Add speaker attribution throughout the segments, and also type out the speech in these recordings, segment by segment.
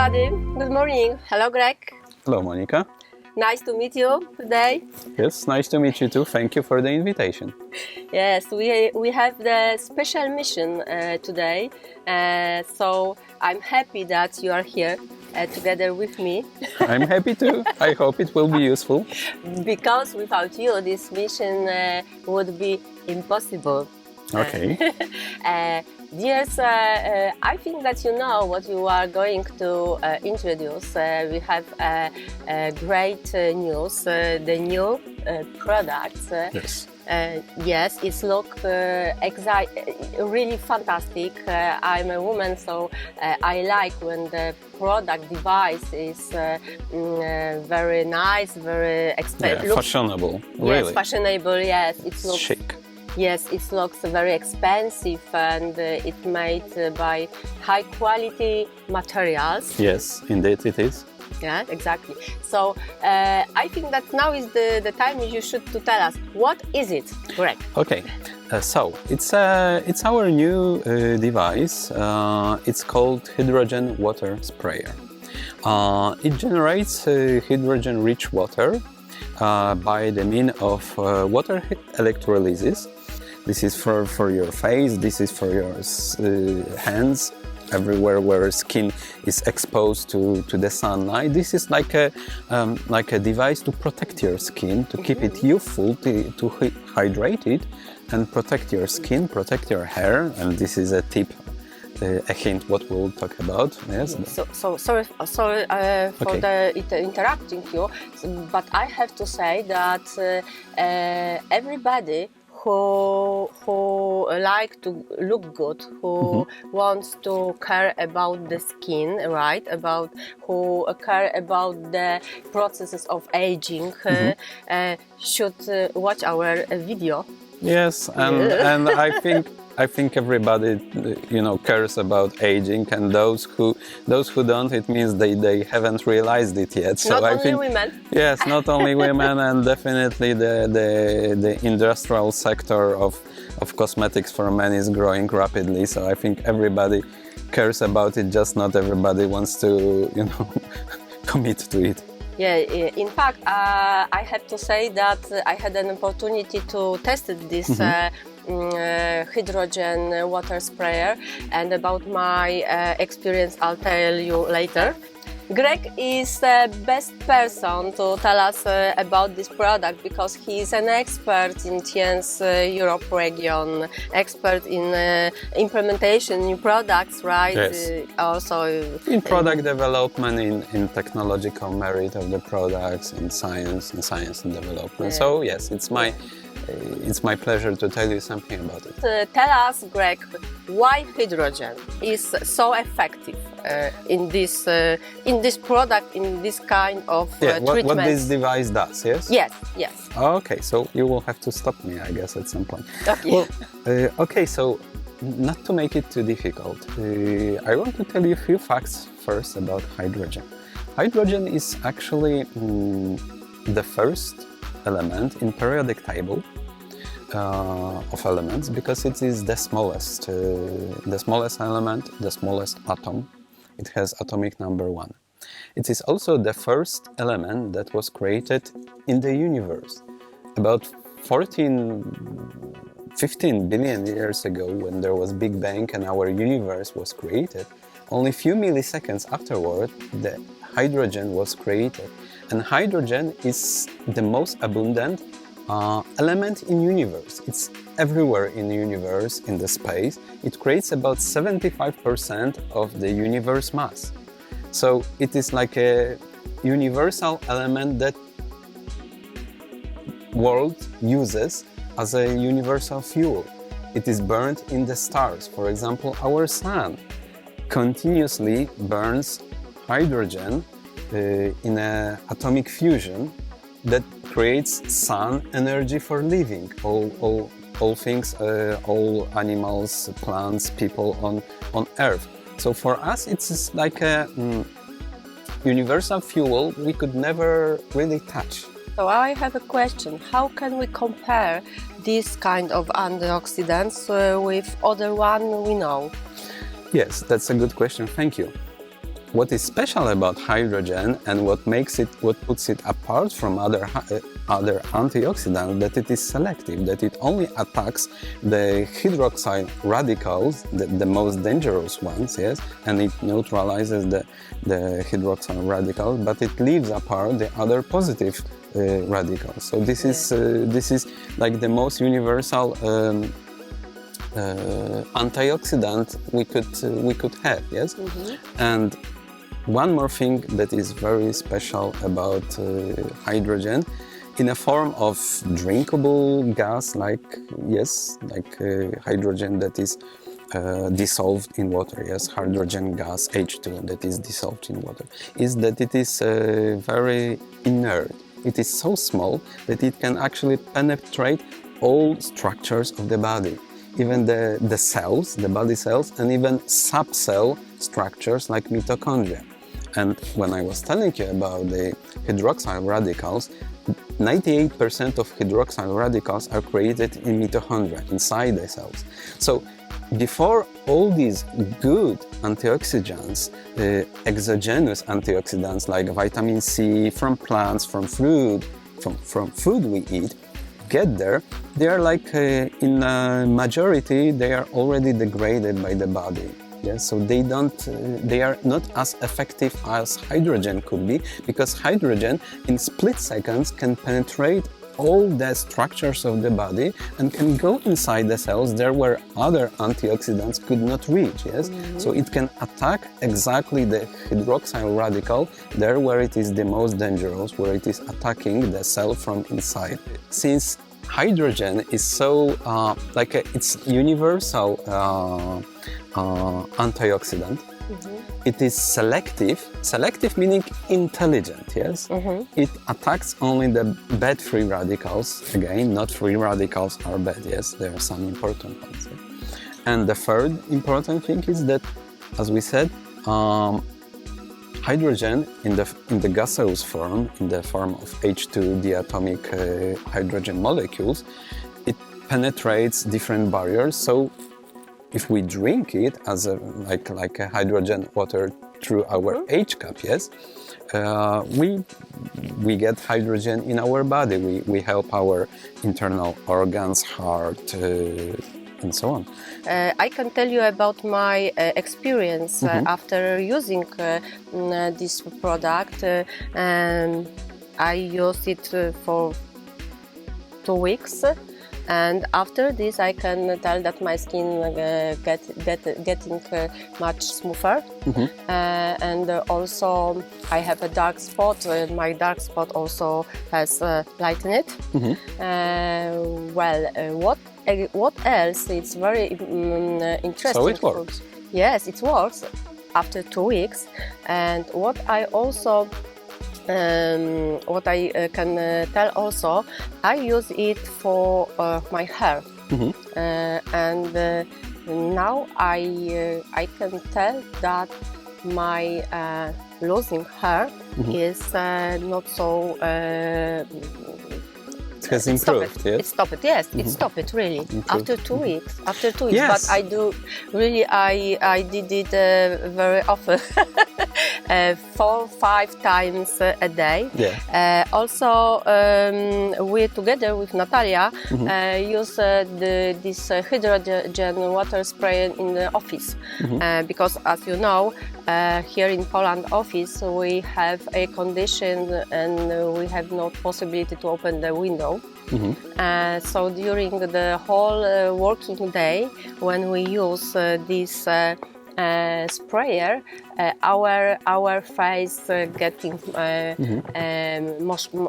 Speaker 1: everybody. Good morning. Hello, Greg.
Speaker 2: Hello, Monica.
Speaker 1: Nice to meet you today.
Speaker 2: Yes, nice to meet you too. Thank you for the invitation.
Speaker 1: Yes, we have the special mission today. So I'm happy that you are here together with me.
Speaker 2: I'm happy too. I hope it will be useful.
Speaker 1: Because without you, this mission would be impossible.
Speaker 2: Okay.
Speaker 1: Dear, I think that you know what you are going to introduce. We have great news, the new products.
Speaker 2: Yes.
Speaker 1: Yes, it looks really fantastic. I'm a woman, so I like when the product device is very nice, very expensive.
Speaker 2: Fashionable,
Speaker 1: yes,
Speaker 2: really.
Speaker 1: Fashionable, yes. It looks
Speaker 2: chic.
Speaker 1: Yes, it looks very expensive and it's made by high quality materials.
Speaker 2: Yes, indeed it is.
Speaker 1: Yeah, exactly. So I think that now is the time you should to tell us what is it, Greg?
Speaker 2: Okay, so it's our new device. It's called hydrogen water sprayer. It generates hydrogen-rich water by the means of water electrolysis. This is for your face, this is for your hands, everywhere where skin is exposed to the sunlight. This is like a device to protect your skin, to keep it youthful, to hydrate it and protect your skin, protect your hair. And this is a tip, a hint what we'll talk about. Yes.
Speaker 1: So sorry for interrupting you, but I have to say that everybody who like to look good, who wants to care about the skin, right? Who care about the processes of aging, should watch our video.
Speaker 2: Yes, and I think everybody, cares about aging, and those who don't, it means they haven't realized it yet. So
Speaker 1: not
Speaker 2: I
Speaker 1: only
Speaker 2: think
Speaker 1: women.
Speaker 2: Yes, not only women, and definitely the industrial sector of cosmetics for men is growing rapidly. So I think everybody cares about it. Just not everybody wants to, commit to it.
Speaker 1: Yeah, in fact, I have to say that I had an opportunity to test this hydrogen water sprayer, and about my experience I'll tell you later. Greg is the best person to tell us about this product because he is an expert in TN's Europe region, expert in implementation new products, right?
Speaker 2: Yes.
Speaker 1: Also
Speaker 2: in product development, in technological merit of the products, in science and development. Yeah. So yes, it's my pleasure to tell you something about it.
Speaker 1: Tell us, Greg, why hydrogen is so effective in this product, in this kind of treatment.
Speaker 2: What this device does, yes?
Speaker 1: Yes.
Speaker 2: Okay, so you will have to stop me, I guess, at some point.
Speaker 1: Okay.
Speaker 2: Well, okay, so not to make it too difficult, I want to tell you a few facts first about hydrogen. Hydrogen is actually the first element in periodic table of elements because it is the smallest element, the smallest atom. It has atomic number 1. It is also the first element that was created in the universe. About 15 billion years ago, when there was Big Bang and our universe was created, only a few milliseconds afterward, the hydrogen was created. And hydrogen is the most abundant element in universe. It's everywhere in the universe, in the space. It creates about 75% of the universe mass. So it is like a universal element that world uses as a universal fuel. It is burned in the stars. For example, our sun continuously burns hydrogen in an atomic fusion that creates sun energy for living. All things, all animals, plants, people on Earth. So for us, it's like a universal fuel we could never really touch.
Speaker 1: So I have a question. How can we compare this kind of antioxidants with other one we know?
Speaker 2: Yes, that's a good question. Thank you. what is special about hydrogen and what puts it apart from other antioxidants, that it is selective, that it only attacks the hydroxyl radicals, the most dangerous ones, yes, and it neutralizes the hydroxyl radicals, but it leaves apart the other positive radicals. So this is like the most universal antioxidant we could have, yes. And one more thing that is very special about hydrogen, in a form of drinkable gas, like hydrogen that is dissolved in water, yes, hydrogen gas H2 that is dissolved in water, is that it is very inert. It is so small that it can actually penetrate all structures of the body, even the cells, the body cells, and even subcell structures like mitochondria. And when I was telling you about the hydroxyl radicals, 98% of hydroxyl radicals are created in mitochondria, inside the cells. So before all these good antioxidants, exogenous antioxidants like vitamin C from plants, from fruit, from food we eat, get there, they are like in a majority, they are already degraded by the body. Yes, so they are not as effective as hydrogen could be, because hydrogen in split seconds can penetrate all the structures of the body and can go inside the cells there where other antioxidants could not reach, yes? So it can attack exactly the hydroxyl radical there where it is the most dangerous, where it is attacking the cell from inside. Since hydrogen is so, it's universal antioxidant, it is selective meaning intelligent, yes? It attacks only the bad free radicals. Again, not free radicals are bad, yes? There are some important ones. Yeah? And the third important thing is that, as we said, hydrogen in the gaseous form, in the form of H2 diatomic hydrogen molecules, it penetrates different barriers. So if we drink it as like a hydrogen water through our H cup, yes, we get hydrogen in our body. We help our internal organs, heart, and so on.
Speaker 1: I can tell you about my experience after using this product. I used it for 2 weeks. And after this, I can tell that my skin getting much smoother, and also I have a dark spot. My dark spot also has lightened it. What else? It's very interesting.
Speaker 2: So it works.
Speaker 1: Yes, it works after 2 weeks. And what I also can tell also, I use it for my hair, and now I can tell that my losing hair is not so.
Speaker 2: It has improved, yes?
Speaker 1: It stopped, yes, it stopped really.
Speaker 2: Improved.
Speaker 1: After 2 weeks,
Speaker 2: Yes.
Speaker 1: but I did it very often. 4-5 times a day.
Speaker 2: Yeah.
Speaker 1: Also, we together with Natalia use this hydrogen water spray in the office, because, as you know, here in Poland office we have air conditioned and we have no possibility to open the window. So during the whole working day, when we use this sprayer, our face getting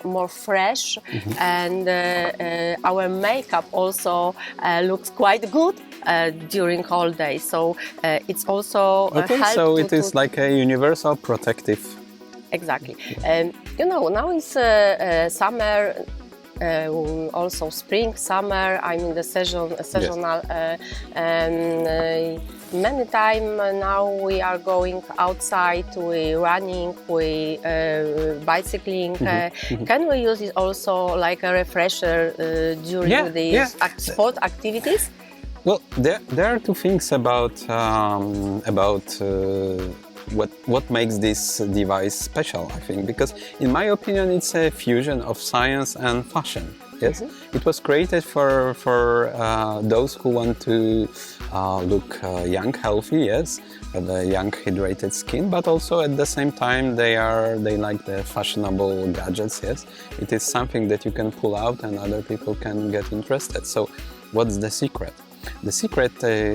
Speaker 1: more fresh, and our makeup also looks quite good during whole day. So it's also
Speaker 2: So it is like a universal protective.
Speaker 1: Exactly. Now it's summer. Also spring, summer, I'm in the seasonal. Many time now we are going outside, we running, we bicycling. Can we use it also like a refresher during these sport activities?
Speaker 2: what makes this device special, I think, because in my opinion it's a fusion of science and fashion. Yes, it was created for those who want to look young, healthy. Yes, have a young, hydrated skin, but also at the same time they like the fashionable gadgets. Yes, it is something that you can pull out and other people can get interested. So, what's the secret? The secret,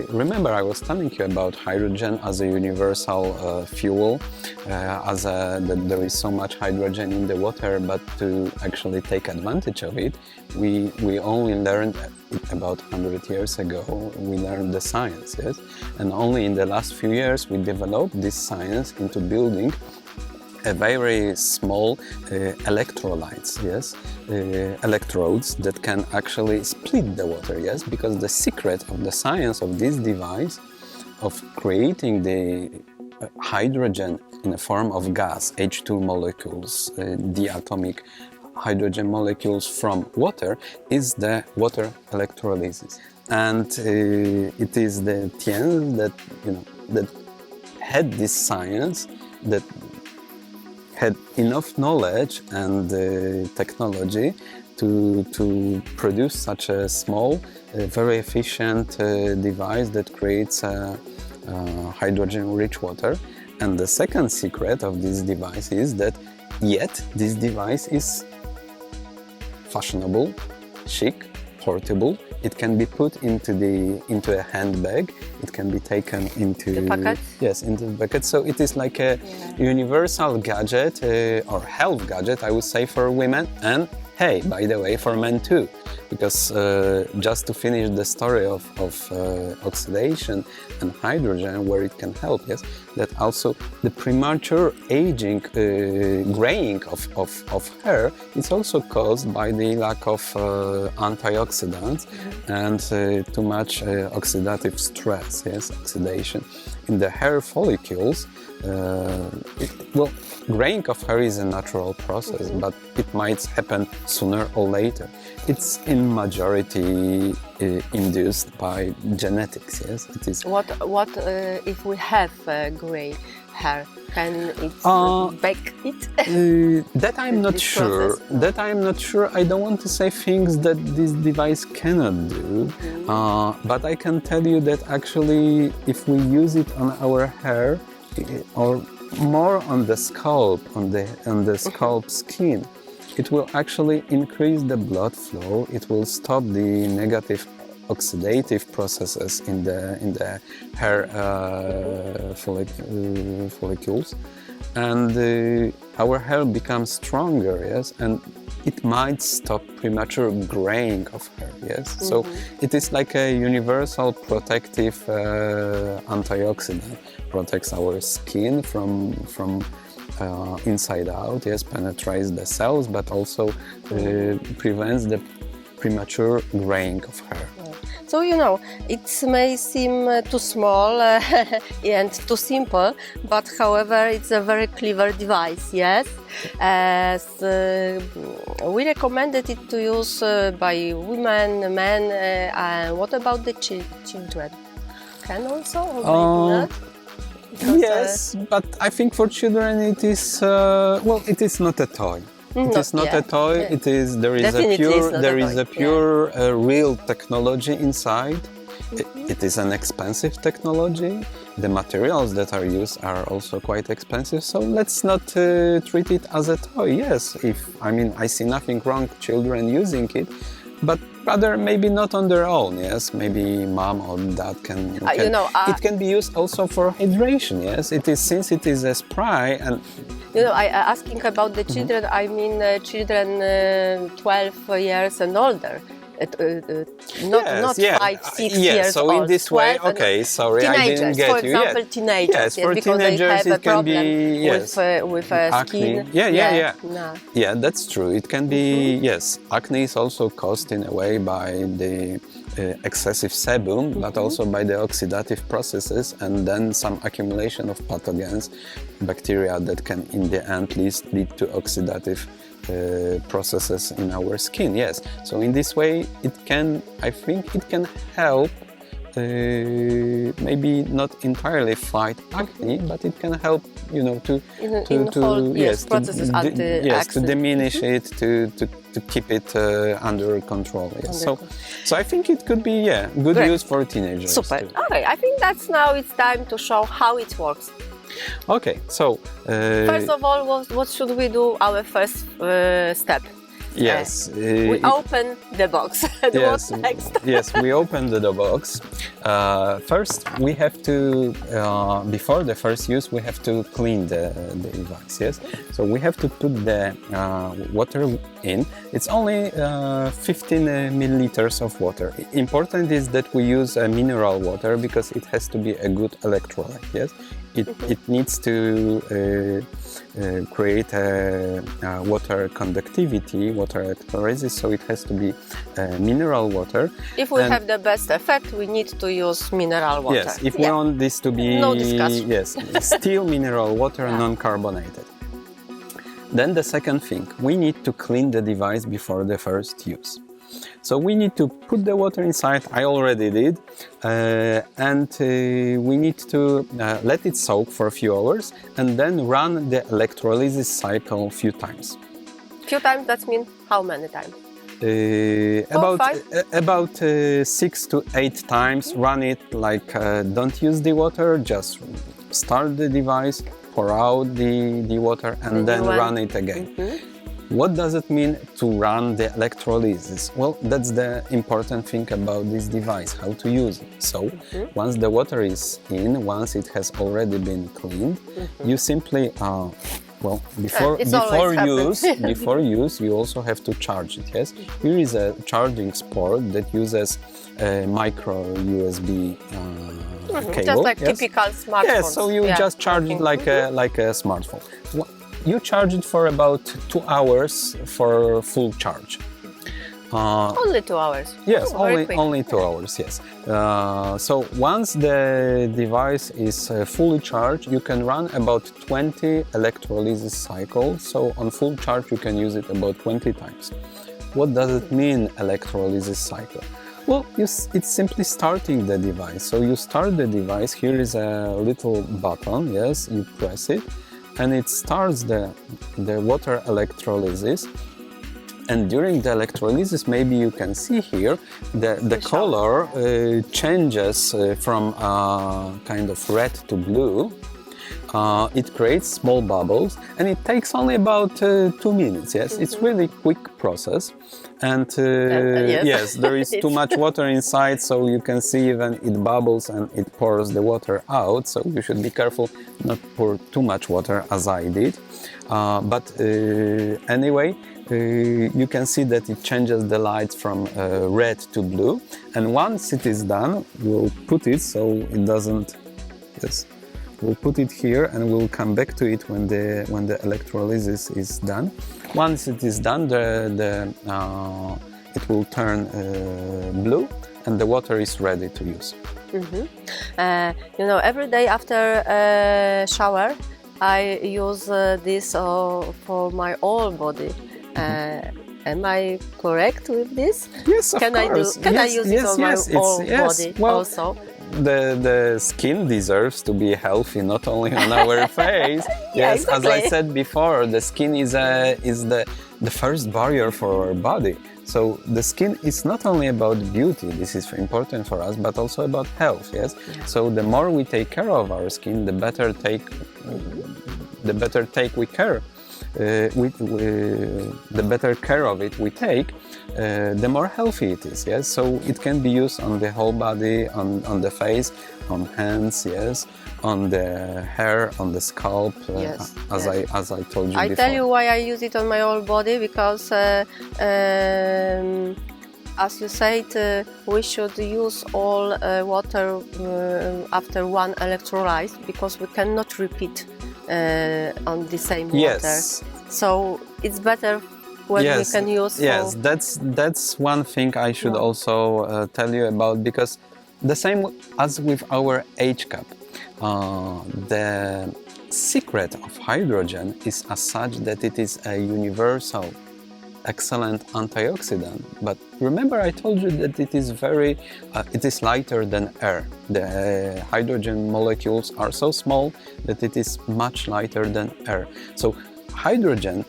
Speaker 2: remember I was telling you about hydrogen as a universal fuel, that there is so much hydrogen in the water, but to actually take advantage of it, we only learned it about 100 years ago, we learned the science, yes? And only in the last few years we developed this science into building a very small electrolytes, yes, electrodes that can actually split the water, yes, because the secret of the science of this device, of creating the hydrogen in the form of gas, H2 molecules, diatomic hydrogen molecules from water, is the water electrolysis. And it is the Tien that, that had this science, that had enough knowledge and technology to produce such a small, very efficient device that creates hydrogen-rich water. And the second secret of this device is that yet this device is fashionable, chic, portable. It can be put into a handbag. It can be taken into
Speaker 1: the pocket.
Speaker 2: Yes, into the bucket. So it is like a universal gadget or health gadget, I would say, for women, and hey, by the way, for men too. Because just to finish the story of oxidation and hydrogen, where it can help, yes, that also the premature aging, graying of hair is also caused by the lack of antioxidants and too much oxidative stress, yes, oxidation. In the hair follicles, graying of hair is a natural process, but it might happen sooner or later. It's in majority induced by genetics. Yes, it is.
Speaker 1: What if we have gray hair? Can it back it?
Speaker 2: That I'm not sure.
Speaker 1: Process?
Speaker 2: That I'm not sure. I don't want to say things that this device cannot do. But I can tell you that actually, if we use it on our hair, or more on the scalp, on the scalp skin, it will actually increase the blood flow. It will stop the negative oxidative processes in the hair follicles, and our hair becomes stronger. Yes, and it might stop premature graying of hair. Yes, so it is like a universal protective antioxidant. Protects our skin from inside out. Yes, penetrates the cells, but also prevents the premature graying of hair.
Speaker 1: So it may seem too small and too simple, but however, it's a very clever device. Yes, as we recommended it to use by women, men. And what about the children? Can also, or maybe not? Because,
Speaker 2: yes, but I think for children it is it is not a toy. It is not a toy.
Speaker 1: Yeah.
Speaker 2: It is there is a pure real technology inside. It is an expensive technology. The materials that are used are also quite expensive. So let's not treat it as a toy. Yes, I see nothing wrong children using it, but rather maybe not on their own. Yes, maybe mom or dad can it can be used also for hydration. Yes, it is, since it is a spray. And
Speaker 1: I asking about the children. I mean children 12 years and older. Not 5, 6 years
Speaker 2: so
Speaker 1: old.
Speaker 2: in this way, okay, sorry, I didn't get
Speaker 1: for example,
Speaker 2: you.
Speaker 1: teenagers,
Speaker 2: yes, for
Speaker 1: because
Speaker 2: teenagers
Speaker 1: they have
Speaker 2: it can be
Speaker 1: with
Speaker 2: acne.
Speaker 1: skin.
Speaker 2: Yeah, that's true. It can be, yes, acne is also caused in a way by the excessive sebum, but also by the oxidative processes, and then some accumulation of pathogens, bacteria that can in the end lead to oxidative processes in our skin. Yes, so in this way I think it can help maybe not entirely fight acne, but it can help, to
Speaker 1: processes
Speaker 2: to
Speaker 1: anti-accident.
Speaker 2: diminish it, to keep it under control. Yes. So I think it could be good
Speaker 1: Great.
Speaker 2: use for teenagers.
Speaker 1: Super.
Speaker 2: too.
Speaker 1: Okay, I think that's now it's time to show how it works.
Speaker 2: Okay, so
Speaker 1: First of all, what should we do? Our first step.
Speaker 2: yes,
Speaker 1: We open the box. And
Speaker 2: yes,
Speaker 1: what's next?
Speaker 2: yes, we opened the box. First, we have to, before the first use, we have to clean the device. Yes, so we have to put the water in. It's only 15 milliliters of water. Important is that we use mineral water because it has to be a good electrolyte. Yes, it needs to create a water conductivity, water electrolysis, so it has to be mineral water.
Speaker 1: If we have the best effect, we need to use mineral water.
Speaker 2: Yes, if we want this to be
Speaker 1: No discussion.
Speaker 2: yes, still mineral water, non-carbonated. Then the second thing, we need to clean the device before the first use. So we need to put the water inside, I already did, and we need to let it soak for a few hours and then run the electrolysis cycle a few times.
Speaker 1: Few times, that means how many times?
Speaker 2: About 6 to 8 times. Run it like don't use the water, just start the device, pour out the water and then run it again. What does it mean to run the electrolysis? Well, that's the important thing about this device, how to use it. So, once the water is in, once it has already been cleaned, you simply, before use, you also have to charge it. Yes, here is a charging port that uses a micro USB cable.
Speaker 1: Just like typical smartphone.
Speaker 2: Yes, so you just charge it like a smartphone. You charge it for about 2 hours for full charge.
Speaker 1: Only 2 hours.
Speaker 2: Yes,
Speaker 1: Very
Speaker 2: only 2 hours, yes. So once the device is fully charged, you can run about 20 electrolysis cycles. So on full charge, you can use it about 20 times. What does it mean, electrolysis cycle? Well, it's simply starting the device. So you start the device, here is a little button, yes, you press it, and it starts the water electrolysis. And during the electrolysis, maybe you can see here the color changes from kind of red to blue. It creates small bubbles, and it takes only about 2 minutes. Yes, it's really quick process, and yes, there is too much water inside, so you can see even it bubbles and it pours the water out. So you should be careful not pour too much water, as I did. But anyway, you can see that it changes the light from red to blue, and once it is done, we'll put it so it doesn't. Yes. We'll put it here and we'll come back to it when the electrolysis is done. Once it is done, it will turn blue and the water is ready to use.
Speaker 1: Every day after a shower, I use this for my whole body. Am I correct with this?
Speaker 2: Yes, of course.
Speaker 1: Can I use it on my whole body also?
Speaker 2: The skin deserves to be healthy, not only on our face. Yes,
Speaker 1: exactly.
Speaker 2: As I said before, the skin is the first barrier for our body. So the skin is not only about beauty, this is important for us, but also about health. Yes.
Speaker 1: Yeah.
Speaker 2: So the more we take care of our skin, the better we care. The better care of it we take, the more healthy it is. Yes, so it can be used on the whole body, on the face, on hands, yes, on the hair, on the scalp. As I told you before.
Speaker 1: I tell you why I use it on my whole body, because as you said, we should use all water after one electrolyte, because we cannot repeat on the same water.
Speaker 2: Yes.
Speaker 1: So it's better when we can use.
Speaker 2: Yes, that's one thing I should also tell you about, because the same as with our H cup, the secret of hydrogen is as such that it is a universal excellent antioxidant. But remember, I told you that it is lighter than air. The hydrogen molecules are so small that it is much lighter than air. So hydrogen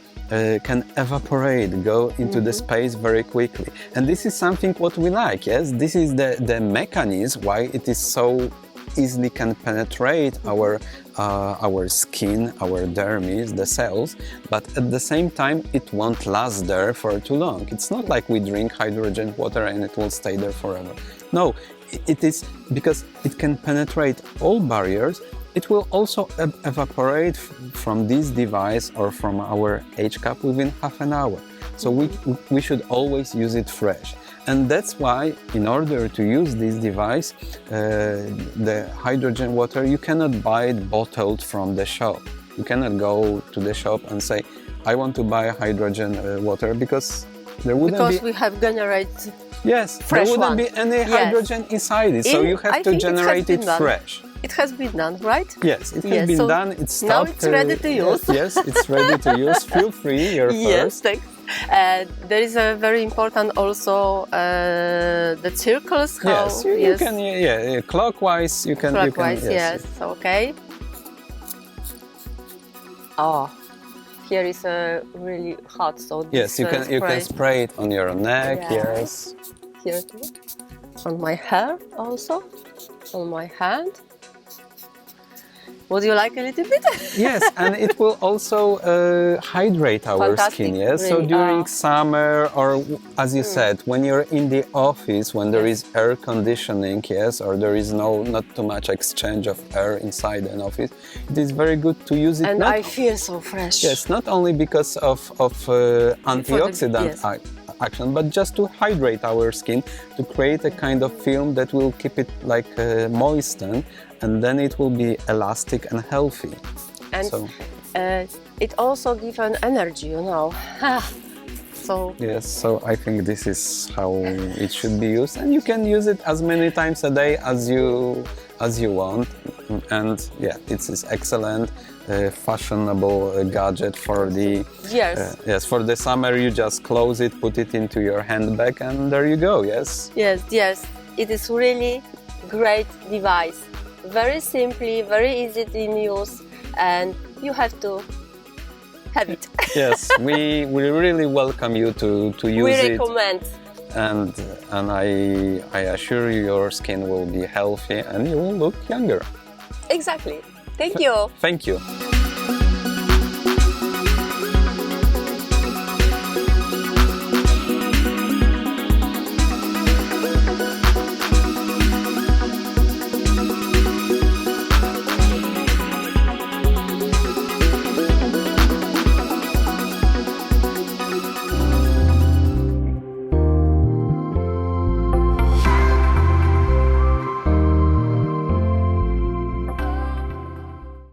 Speaker 2: can evaporate, go into the space very quickly. And this is something what we like, yes? This is the mechanism why it is so easily can penetrate our skin, our dermis, the cells, but at the same time it won't last there for too long. It's not like we drink hydrogen water and it will stay there forever. No, it is because it can penetrate all barriers. It will also evaporate from this device or from our H-cup within half an hour. So we should always use it fresh. And that's why, in order to use this device, the hydrogen water, you cannot buy it bottled from the shop. You cannot go to the shop and say, I want to buy hydrogen water, because there wouldn't be...
Speaker 1: Because we have generated
Speaker 2: Yes,
Speaker 1: fresh
Speaker 2: there wouldn't
Speaker 1: one.
Speaker 2: be any hydrogen inside it, so you have to generate it fresh.
Speaker 1: It has been done, right?
Speaker 2: Yes, it has been
Speaker 1: so
Speaker 2: done. It's stopped.
Speaker 1: now it's ready to use.
Speaker 2: Yes, it's ready to use. Feel free, you're
Speaker 1: Yes,
Speaker 2: first.
Speaker 1: thanks. There is a very important also the circles. How,
Speaker 2: Yes, you can, clockwise, you can.
Speaker 1: Clockwise, yes, okay. Oh, here is really hot, so this,
Speaker 2: Yes, you can spray it on your neck. Yes.
Speaker 1: Here too. On my hair also, on my hand. Would you like a little bit?
Speaker 2: Yes, and it will also hydrate our
Speaker 1: Fantastic,
Speaker 2: skin. Yes,
Speaker 1: really.
Speaker 2: so during summer, or as you said, when you're in the office, when there is air conditioning, yes, or there is not too much exchange of air inside an office, it is very good to use it.
Speaker 1: And I feel so fresh.
Speaker 2: Yes, not only because of antioxidant action, but just to hydrate our skin, to create a kind of film that will keep it like moistened, and then it will be elastic and healthy.
Speaker 1: And
Speaker 2: so,
Speaker 1: it also gives an energy, you know. So
Speaker 2: yes, so I think this is how it should be used, and you can use it as many times a day as you want. And yeah, it is excellent, fashionable gadget for the yes, for the summer. You just close it, put it into your handbag, and there you go. Yes.
Speaker 1: Yes, it is really great device. Very simply, very easy to use, and you have to have it.
Speaker 2: Yes, we really welcome you to use it.
Speaker 1: We recommend.
Speaker 2: And I assure you, your skin will be healthy and you will look younger.
Speaker 1: Exactly. Thank you.
Speaker 2: Thank you.